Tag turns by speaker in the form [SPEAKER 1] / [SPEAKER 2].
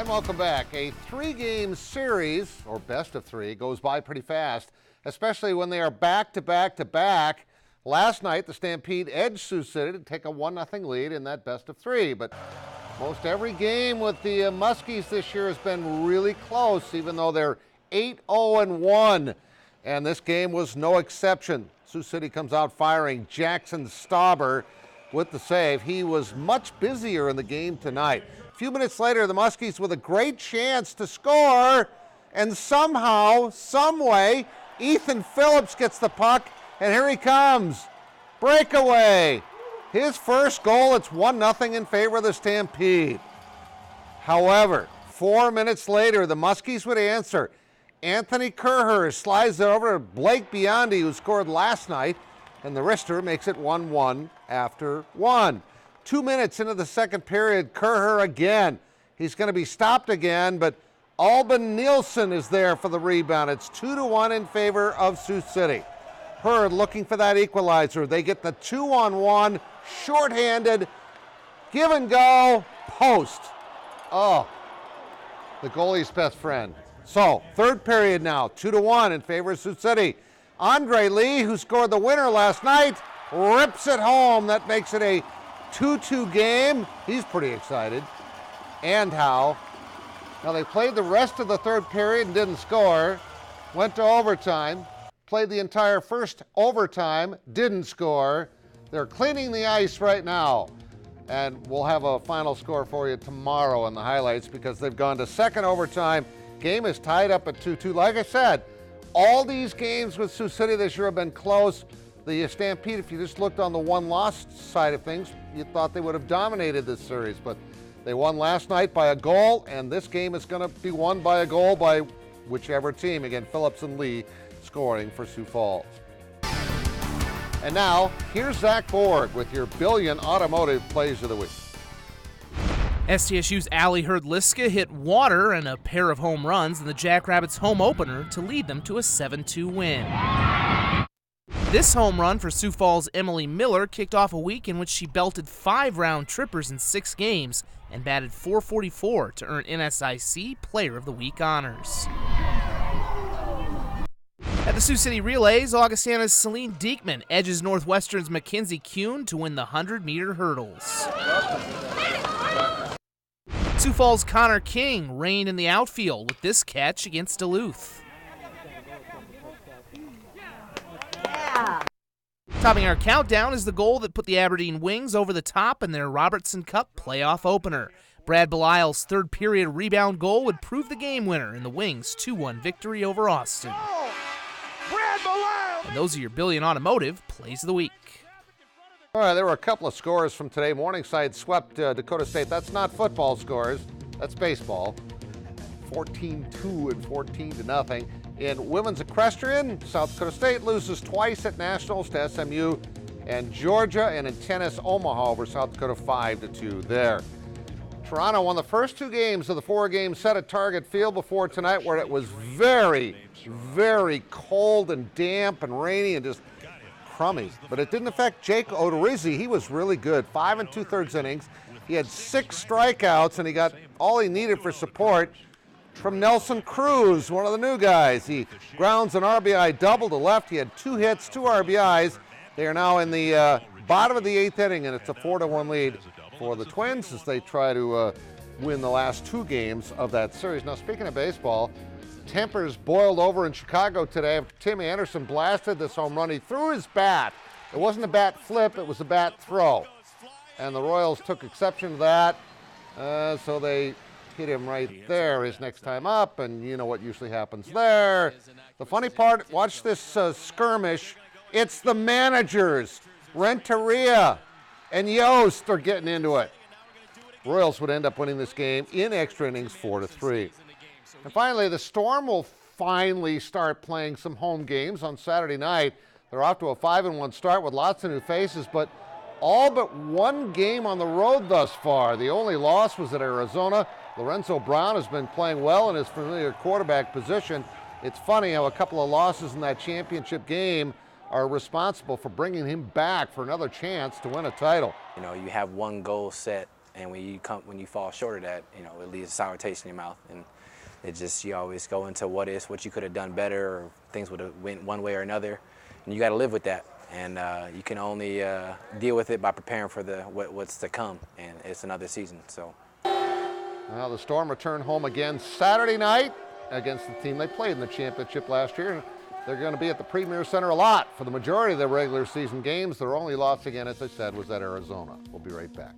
[SPEAKER 1] And welcome back. A three-game series, or best of three, goes by pretty fast, especially when they are back-to-back-to-back. Last night, the Stampede edged Sioux City to take a 1-0 lead in that best of three. But most every game with the Muskies this year has been really close, even though they're 8-0-1. And this game was no exception. Sioux City comes out firing. Jackson Stauber with the save. He was much busier in the game tonight. A few minutes later, the Muskies with a great chance to score, and somehow, someway, Ethan Phillips gets the puck, and here he comes. Breakaway. His first goal, it's 1-0 in favor of the Stampede. However, 4 minutes later, the Muskies would answer. Anthony Kerher slides it over to Blake Biondi, who scored last night, and the wrister makes it 1-1 after 1. 2 minutes into the second period, Kerher again. He's going to be stopped again, but Alban Nielsen is there for the rebound. It's 2-1 in favor of Sioux City. Hurd looking for that equalizer. They get the 2-on-1, shorthanded, give and go, post. Oh, the goalie's best friend. So, third period now, 2-1 in favor of Sioux City. Andre Lee, who scored the winner last night, rips it home. That makes it a 2-2 game. He's pretty excited. And how? Now, they played the rest of the third period and didn't score. Went to overtime. Played the entire first overtime, didn't score. They're cleaning the ice right now. And we'll have a final score for you tomorrow in the highlights because they've gone to second overtime. Game is tied up at 2-2. Like I said, all these games with Sioux City this year have been close. The Stampede, if you just looked on the one-loss side of things, you thought they would have dominated this series. But they won last night by a goal, and this game is going to be won by a goal by whichever team. Again, Phillips and Lee scoring for Sioux Falls. And now, here's Zach Borg with your Billion Automotive Plays of the Week.
[SPEAKER 2] SDSU's Allie Hurdliska hit water and a pair of home runs in the Jackrabbits' home opener to lead them to a 7-2 win. This home run for Sioux Falls' Emily Miller kicked off a week in which she belted 5 round trippers in 6 games and batted .444 to earn NSIC Player of the Week honors. At the Sioux City Relays, Augustana's Celine Diekman edges Northwestern's Mackenzie Kuhn to win the 100-meter hurdles. Sioux Falls' Connor King reigned in the outfield with this catch against Duluth. Topping our countdown is the goal that put the Aberdeen Wings over the top in their Robertson Cup playoff opener. Brad Belisle's third period rebound goal would prove the game winner in the Wings' 2-1 victory over Austin. And those are your Billion Automotive Plays of the Week.
[SPEAKER 1] All right, there were a couple of scores from today. Morningside swept Dakota State. That's not football scores. That's baseball. 14-2 and 14-0. In women's equestrian, South Dakota State loses twice at nationals to SMU and Georgia, and in tennis, Omaha over South Dakota 5-2 there. Toronto won the first 2 games of the 4-game set at Target Field before tonight, where it was very, very cold and damp and rainy and just crummy. But it didn't affect Jake Odorizzi. He was really good. 5 2/3 innings. He had 6 strikeouts, and he got all he needed for support from Nelson Cruz, one of the new guys. He grounds an RBI double to left. He had 2 hits, 2 RBIs. They are now in the bottom of the 8th inning, and it's a 4-1 lead for the Twins as they try to win the last 2 games of that series. Now, speaking of baseball, tempers boiled over in Chicago today after Tim Anderson blasted this home run. He threw his bat. It wasn't a bat flip, it was a bat throw. And the Royals took exception to that, so they hit him right there his next time up, and you know what usually happens there. The funny part, watch this skirmish. It's the managers. Renteria and Yost are getting into it. Royals would end up winning this game in extra innings 4-3. And finally, the Storm will finally start playing some home games on Saturday night. They're off to a 5-1 start with lots of new faces, but all but 1 game on the road thus far. The only loss was at Arizona. Lorenzo Brown has been playing well in his familiar quarterback position. It's funny how a couple of losses in that championship game are responsible for bringing him back for another chance to win a title.
[SPEAKER 3] You know, you have one goal set And when you fall short of that, you know, it leaves a sour taste in your mouth. And it just, you always go into what you could have done better, or things would have went one way or another. And you got to live with that. And you can only deal with it by preparing for what's to come. And it's another season, so.
[SPEAKER 1] Well, the Storm return home again Saturday night against the team they played in the championship last year. They're going to be at the Premier Center a lot for the majority of their regular season games. Their only loss again, as I said, was at Arizona. We'll be right back.